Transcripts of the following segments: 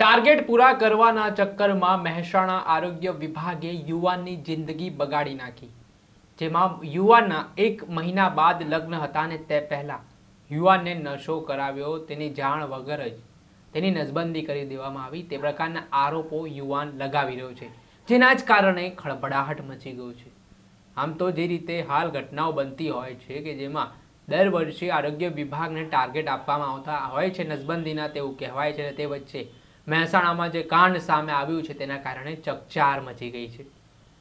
Target પૂરા કરવાના ચક્કરમાં મહેસાણા આરોગ્ય વિભાગે યુવાનની જિંદગી બગાડી નાખી। જેમાં યુવાનના 1 મહિના બાદ લગ્ન હતા અને તે પહેલા યુવાનને નશો કરાવ્યો, તેની જાણ વગર જ તેની નસબંધી કરી દેવામાં આવી। તે પ્રકારના આરોપો યુવાન લગાવી રહ્યો છે, જેના જ કારણે ખળભળાટ મચી ગયો છે। આમ તો જે રીતે હાલ ઘટનાઓ બનતી હોય છે કે જેમાં દર વર્ષે આરોગ્ય વિભાગને ટાર્ગેટ આપવામાં આવતા હોય છે નસબંધીના, તેવું કહેવાય છે। અને તે વચ્ચે મહેસાણામાં જે કાંડ સામે આવ્યું છે તેના કારણે ચકચાર મચી ગઈ છે।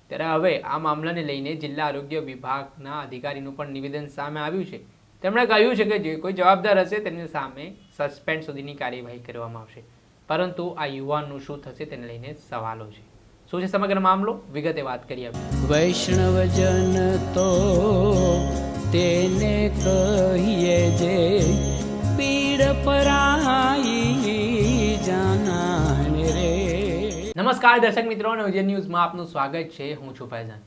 ત્યારે હવે આ મામલાને લઈને જિલ્લા આરોગ્ય વિભાગના અધિકારીનું પણ નિવેદન સામે આવ્યું છે। તેમણે કહ્યું છે કે જે કોઈ જવાબદાર હશે તેમની સામે સસ્પેન્ડ સુધીની કાર્યવાહી કરવામાં આવશે, પરંતુ આ યુવાનનું શું થશે તેને લઈને સવાલો છે। શું છે સમગ્ર મામલો, વિગતે વાત કરીએ। વૈષ્ણવજન તો તેને કહીએ જે પીડ પરાઈ જાનાને રે। નમસ્કાર દર્શક મિત્રો, નવજીવન ન્યૂઝમાં આપનું સ્વાગત છે। હું છું ફૈઝાન।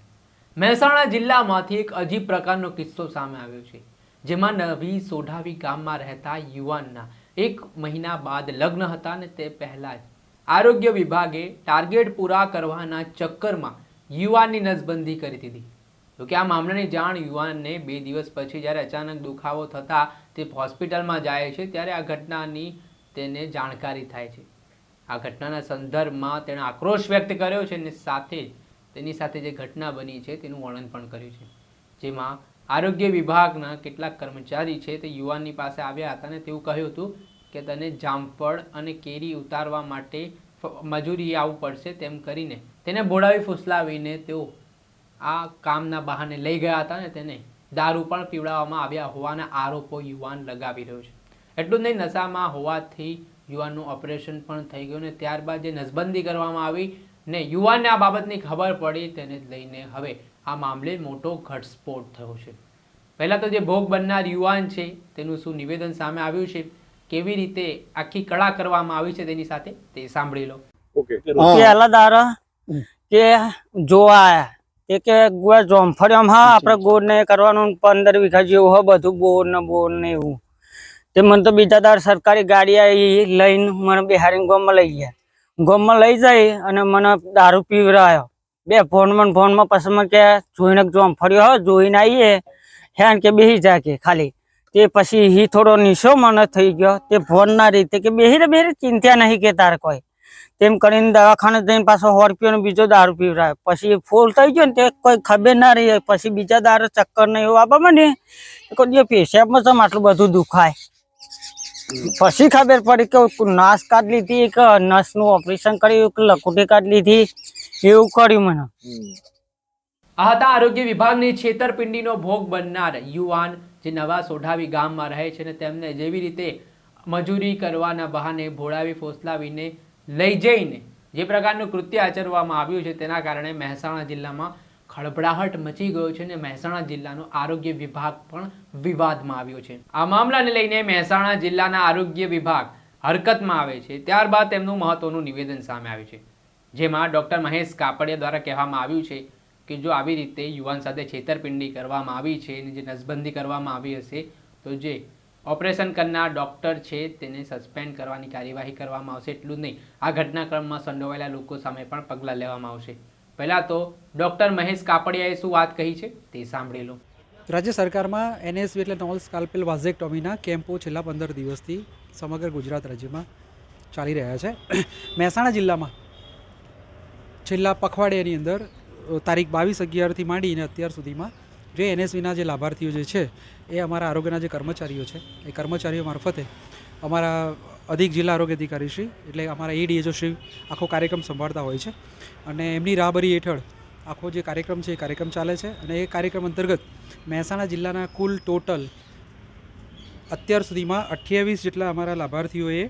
મહેસાણા જિલ્લામાંથી એક અજીબ પ્રકારનો કિસ્સો સામે આવ્યો છે, જેમાં નવી સોઢાવી ગામમાં રહેતા યુવાનના 1 મહિના બાદ લગ્ન હતા અને તે પહેલા જ આરોગ્ય વિભાગે ટાર્ગેટ પૂરા કરવાના ચક્કરમાં યુવાનની નસબંધી કરી દીધી। તો કે આ મામલાની જાણ યુવાનને 2 દિવસ પછી જ્યારે અચાનક દુખાવો થતાં તે હોસ્પિટલમાં જાય છે ત્યારે આ ઘટનાની તેને જાણકારી થાય છે। આ ઘટનાના સંદર્ભમાં તેણે આક્રોશ વ્યક્ત કર્યો છે અને સાથે જ તેની સાથે જે ઘટના બની છે તેનું વર્ણન પણ કર્યું છે, જેમાં આરોગ્ય વિભાગના કેટલાક કર્મચારી છે તે યુવાનની પાસે આવ્યા હતા અને તેવું કહ્યું હતું કે તને જામફળ અને કેરી ઉતારવા માટે મજૂરી આવવું પડશે, તેમ કરીને તેને બોડાવી ફૂસલાવીને તેઓ આ કામના બહાને લઈ ગયા હતા અને તેને દારૂ પણ પીવડાવવામાં આવ્યા હોવાના આરોપો યુવાન લગાવી રહ્યો છે। એટલું જ નહીં, નશામાં હોવાથી યુવાનનું ઓપરેશન પણ થઈ ગયું અને ત્યારબાદ જે નસબંધી કરવામાં આવી ને યુવાનને આ બાબતની ખબર પડી, તેને લઈને હવે આ મામલે મોટો ઘટસ્ફોટ થયો છે। પહેલાં તો જે ભોગ બનનાર યુવાન છે તેનું શું નિવેદન સામે આવ્યું છે, કેવી રીતે આખી કળા કરવામાં આવી છે તેની સાથે તે સાંભળી લો। પહેલા દારા કે જોવા આયા એ કે ગુવા જોમફળ્યામ હા આપણે ગોળ ને કરવાનું 15 વીઘા જેવું હોય, બધું બોર ને એવું। તે મને તો બીજા દાર સરકારી ગાડી આવી લઈને મને બિહારી ગામમાં લઈ ગયા। ગામમાં લઈ જઈ અને મને દારૂ પીવરાયો 2 ફોનમાં પછી મને કે જોઈને જોમફળ્યો હો જોઈને આવીએ હેન કે બેસી જાય કે ખાલી। તે પછી હી થોડો નિશો મને થઈ ગયો, તે ફોન ના રીતે કે બેહી ચિંતા નહીં કે તાર કોઈ, તેમ કરીને દવાખાને જઈને પાછો 100 રૂપિયાનો બીજો દારૂ પીવરાયો। પછી ફૂલ થઈ ગયો ને તે કોઈ ખબર ના રહી, પછી બીજા દારૂ ચક્કર ને એવું આપવા મને કોઈ પેશાબમાં તો આટલું બધું દુખાય। પછી ખબર પડી કે નસ કાઢ લીધી, કે નસનું ઓપરેશન કર્યું, કે લકુટી કાઢ લીધી, એવું કર્યું મને। આ હતા આરોગ્ય વિભાગની છેતરપિંડીનો ભોગ બનનાર યુવાન, જે નવા સોઢાવી ગામમાં રહે છે અને તેમને જેવી રીતે મજૂરી કરવાના બહાને ભોળાવી ફોસલાવીને લઈ જઈને જે પ્રકારનું કૃત્ય આચરવામાં આવ્યું છે તેના કારણે મહેસાણા જિલ્લામાં ખળભળાટ મચી ગયો છે અને મહેસાણા જિલ્લાનો આરોગ્ય વિભાગ પણ વિવાદમાં આવ્યો છે। આ મામલાને લઈને મહેસાણા જિલ્લાના આરોગ્ય વિભાગ હરકતમાં આવે છે, ત્યારબાદ તેમનું મહત્વનું નિવેદન સામે આવ્યું છે, જેમાં ડૉક્ટર મહેશ કાપડિયા દ્વારા કહેવામાં આવ્યું છે કે જો આવી રીતે યુવાન સાથે છેતરપિંડી કરવામાં આવી છે અને જે નસબંધી કરવામાં આવી હશે તો જે ઓપરેશન કરનાર ડૉક્ટર છે તેને સસ્પેન્ડ કરવાની કાર્યવાહી કરવામાં આવશે। એટલું જ નહીં, આ ઘટનાક્રમમાં સંડોવાયેલા લોકો સામે પણ પગલાં લેવામાં આવશે। પહેલાં તો ડૉક્ટર મહેશ કાપડિયાએ શું વાત કહી છે તે સાંભળી લો। રાજ્ય સરકારમાં NSV એટલે નોન સ્કાલ્પેલ વાઝેક્ટોમીના કેમ્પો છેલ્લા 15 દિવસથી સમગ્ર ગુજરાત રાજ્યમાં ચાલી રહ્યા છે। મહેસાણા જિલ્લામાં છેલ્લા પખવાડિયાની અંદર તારીખ 22/11થી માંડીને અત્યાર સુધીમાં જે NSVના જે લાભાર્થીઓ જે છે એ અમારા આરોગ્યના જે કર્મચારીઓ છે એ કર્મચારીઓ મારફતે અમારા અધિક જિલ્લા આરોગ્ય અધિકારી શ્રી એટલે અમારા ADHO શ્રી આખો કાર્યક્રમ સંભાળતા હોય છે અને એમની રાહબરી હેઠળ આખો જે કાર્યક્રમ છે એ કાર્યક્રમ ચાલે છે। અને એ કાર્યક્રમ અંતર્ગત મહેસાણા જિલ્લાના કુલ ટોટલ અત્યાર સુધીમાં 28 જેટલા અમારા લાભાર્થીઓએ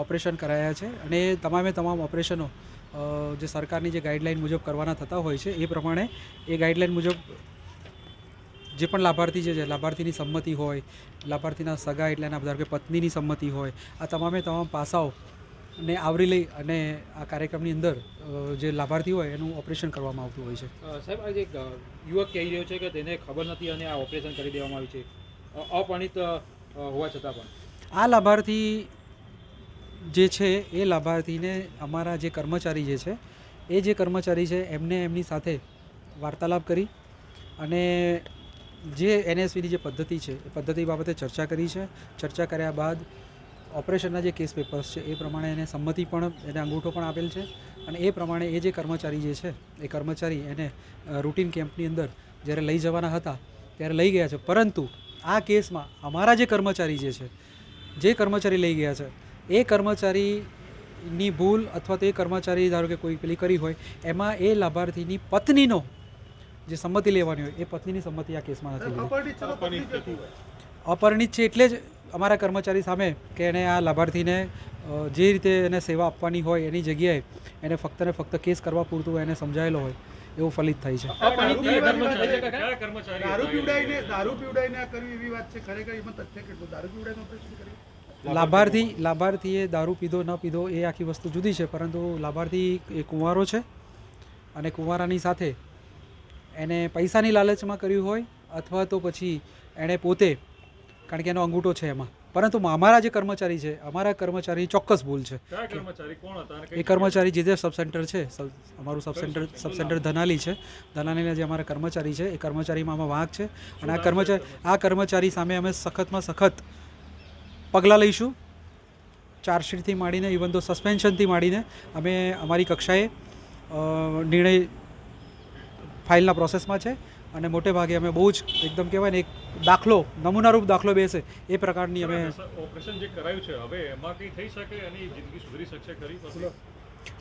ઓપરેશન કરાયા છે અને તમામે તમામ ઓપરેશનો જે સરકારની જે ગાઈડલાઇન મુજબ કરવાના થતા હોય છે એ પ્રમાણે એ ગાઈડલાઇન મુજબ જે પણ લાભાર્થી છે, લાભાર્થીની સંમતિ હોય, લાભાર્થીના સગા એટલે એના ધારો કે પત્નીની સંમતિ હોય, આ તમામે તમામ પાસાઓને આવરી લઈ અને આ કાર્યક્રમની અંદર જે લાભાર્થી હોય એનું ઓપરેશન કરવામાં આવતું હોય છે। સાહેબ, આજે એક યુવક કહી રહ્યો છે કે તેને ખબર નથી અને આ ઓપરેશન કરી દેવામાં આવ્યું છે, અપરિણિત હોવા છતાં પણ। આ લાભાર્થી જે છે એ લાભાર્થીને અમારા જે કર્મચારી જે છે એ જે કર્મચારી છે એમને એમની સાથે વાર્તાલાપ કરી અને જે એનએસવીની જે પદ્ધતિ છે એ પદ્ધતિ બાબતે ચર્ચા કરી છે. ચર્ચા કર્યા બાદ ઓપરેશનના જે કેસ પેપર્સ છે એ પ્રમાણે એને સંમતિ પણ એને અંગૂઠો પણ આપેલ છે અને એ પ્રમાણે એ જે કર્મચારી જે છે એ કર્મચારી એને રૂટીન કેમ્પની અંદર જ્યારે લઈ જવાના હતા ત્યારે લઈ ગયા છે. પરંતુ આ કેસમાં અમારા જે કર્મચારી જે કર્મચારી લઈ ગયા છે એ કર્મચારીની ભૂલ અથવા તો એ કર્મચારી ધારો કે કોઈ પેલી કરી હોય એમાં એ લાભાર્થીની પત્નીનો જે સંમતિ લેવાની હોય એ પત્નીની સંમતિ આ કેસમાં નથી લીધી. અપરિણિત છે એટલે જ અમારા કર્મચારી સામે કે એને આ લાભાર્થીને જે રીતે એને સેવા આપવાની હોય એની જગ્યાએ એને ફક્ત ને ફક્ત કેસ કરવા પૂરતું એને સમજાયેલો હોય એવું ફલિત થાય છે. દારૂ પીવડાઈને આ કર્યું એવી વાત છે. ખરેખર એમાં તથ્ય કેટલું દારૂ પીવડાઈને ઓપરેશન કર્યું? લાભાર્થીએ દારૂ પીધો ન પીધો એ આખી વસ્તુ જુદી છે, પરંતુ લાભાર્થી એ કુંવારો છે અને કુંવારાની સાથે એને પૈસાની લાલચમાં કર્યું હોય અથવા તો પછી એણે પોતે, કારણ કે એનો અંગૂઠો છે એમાં. પરંતુ અમારા જે કર્મચારી છે, અમારા કર્મચારી ચોક્કસ ભૂલ છે. એ કર્મચારી જે સબ સેન્ટર છે, અમારું સબ સેન્ટર ધનાલી છે, ધનાલીના જે અમારા કર્મચારી છે એ કર્મચારીમાં આમાં વાંક છે અને આ કર્મચારી સામે અમે સખતમાં સખત પગલાં લઈશું. ચાર્જશીટથી માંડીને ઇવન તો સસ્પેન્શનથી માંડીને અમે અમારી કક્ષાએ નિર્ણય ફાઇલના પ્રોસેસમાં છે અને મોટે ભાગે અમે બહુ જ એકદમ કહેવાય ને એક દાખલો, નમૂનારૂપ દાખલો બેસે એ પ્રકારની અમે ઓપરેશન જે કરાયું છે હવે એમાં કંઈ થઈ શકે, એની જિંદગી સુધરી શકશે ખરી?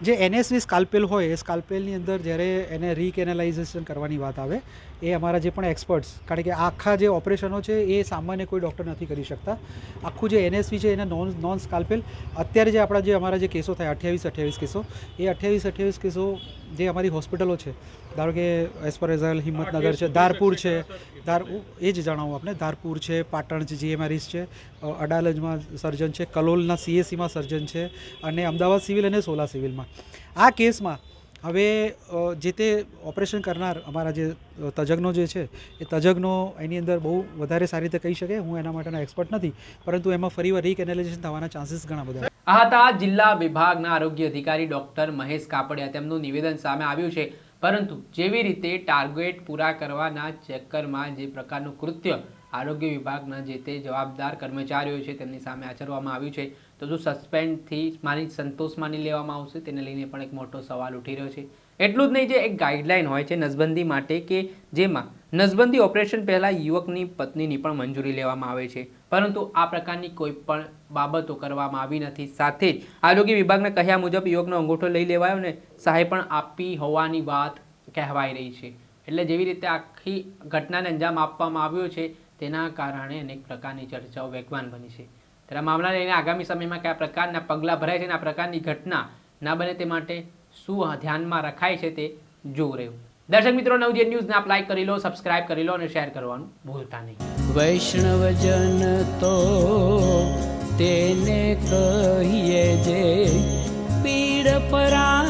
જે એનએસવી સ્કાલ્પેલ હોય એ સ્કાલ્પેલની અંદર જ્યારે એને રીકેનાલાઇઝેશન કરવાની વાત આવે એ અમારા જે પણ એક્સપર્ટ્સ, કારણ કે આખા જે ઓપરેશનો છે એ સામાન્ય કોઈ ડૉક્ટર નથી કરી શકતા. આખું જે એનએસવી છે એને નોન સ્કાલ્પેલ અત્યારે જે આપણા જે અમારા જે કેસો થાય 28 કેસો, એ 28 કેસો જે અમારી હોસ્પિટલો છે, ધારો કે એસ્પરેઝલ હિંમતનગર છે, ધારપુર છે, એ જ જણાવું આપણે, ધારપુર છે, પાટણ છે, જીએમઆરઈસ છે, અડાલજમાં સર્જન છે, કલોલના સીએસસીમાં સર્જન છે અને અમદાવાદ સિવિલ અને સોલા સિવિલમાં. આ કેસમાં હવે જે તે ઓપરેશન કરનાર અમારા જે તજજ્ઞો જે છે એ તજજ્ઞો એની અંદર બહુ વધારે સારી રીતે કહી શકે, હું એના માટેનો એક્સપર્ટ નથી, પરંતુ એમાં ફરીવાર રીકેનાલાઇઝેશન થવાના ચાન્સીસ ઘણા બધા. આ હતા જિલ્લા વિભાગના આરોગ્ય અધિકારી ડોક્ટર મહેશ કાપડિયા. તેમનું નિવેદન સામે આવ્યું છે, પરંતુ જેવી રીતે ટાર્ગેટ પૂરા કરવાના ચક્કરમાં જે પ્રકારનું કૃત્ય આરોગ્ય વિભાગના જે તે જવાબદાર કર્મચારીઓ છે તેમની સામે આચરવામાં આવ્યું છે, તો શું સસ્પેન્ડથી સંતોષ માની લેવામાં આવશે, તેને લઈને પણ એક મોટો સવાલ ઉઠી રહ્યો છે. એટલું જ નહીં, જે એક ગાઈડલાઈન હોય છે નસબંધી માટે કે જેમાં નસબંધી ઓપરેશન પહેલાં યુવકની પત્નીની પણ મંજૂરી લેવામાં આવે છે, પરંતુ આ પ્રકારની કોઈ પણ બાબતો કરવામાં આવી નથી. સાથે જ આરોગ્ય વિભાગના કહ્યા મુજબ યુવકનો અંગૂઠો લઈ લેવાયો ને સહાય પણ આપી હોવાની વાત કહેવાઈ રહી છે. એટલે જેવી રીતે આખી ઘટનાને અંજામ આપવામાં આવ્યો છે તેના કારણે અનેક પ્રકારની ચર્ચાઓ વેગવાન બની છે. ત્યારે મામલાને લઈને આગામી સમયમાં કયા પ્રકારના પગલાં ભરાય છે અને આ પ્રકારની ઘટના ના બને તે માટે શું ધ્યાનમાં રખાય છે તે જોવું રહ્યું. દર્શક મિત્રો, નવજીવન ન્યૂઝને આપ લાઈક કરી લો, સબસ્ક્રાઇબ કરી લો અને શેર કરવાનું ભૂલતા નહીં. વૈષ્ણવજન તો તેને કહીએ જે પીડ પરા